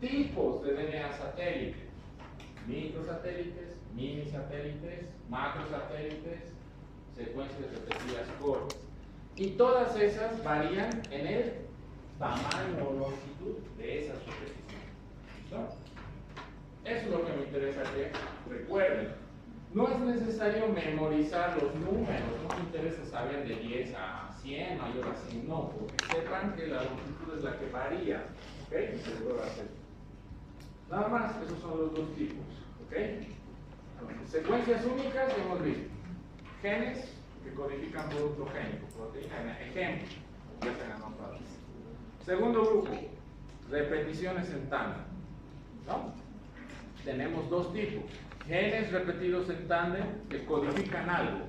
Tipos de DNA satélite. Microsatélites, minisatélites, macrosatélites, secuencias repetidas cortas. Y todas esas varían en el tamaño o longitud de esas repeticiones. ¿Listo? Eso es lo que me interesa que recuerden. No es necesario memorizar los números, no me interesa saber de 10 a 100, mayor a 100, no, porque sepan que la longitud es la que varía, ¿ok? Nada más, esos son los dos tipos, ¿ok? Entonces, secuencias únicas hemos visto. Genes que codifican producto génico, proteína, ejemplo, ya se han anotado. Segundo grupo, repeticiones en tándem, ¿no? Tenemos dos tipos. Genes repetidos en tándem que codifican algo,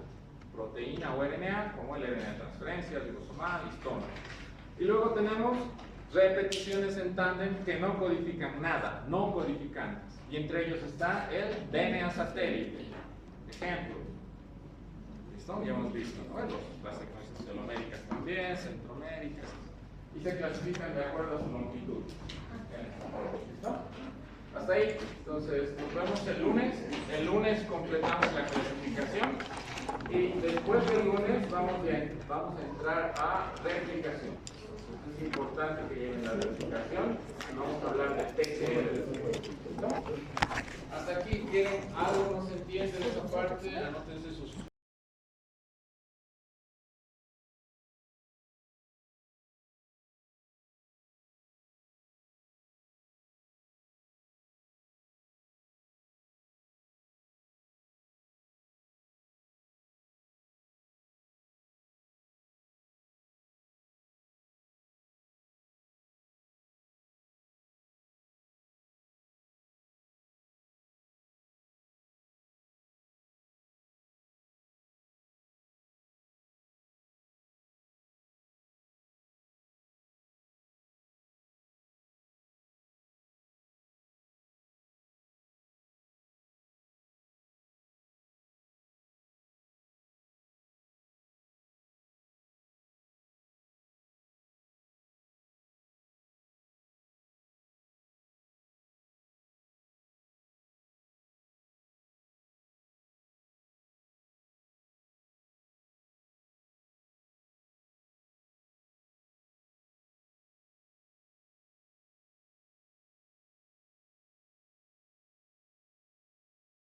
proteína o RNA, como el RNA de transferencia, ribosomal, histona. Y luego tenemos repeticiones en tándem que no codifican nada, no codificantes. Y entre ellos está el DNA satélite. Ejemplo. ¿Listo? Ya hemos visto, ¿no? Las secuencias teloméricas también, centroméricas. Y se clasifican de acuerdo a su longitud. ¿Listo? Hasta ahí. Entonces, nos vemos el lunes. El lunes completamos la clasificación. Y después del lunes vamos a entrar a replicación. Entonces, es importante que lleven la replicación. Vamos a hablar de TCR. ¿Listo? Hasta aquí, ¿quieren algo? ¿No se entiende de esa parte? Anótense sus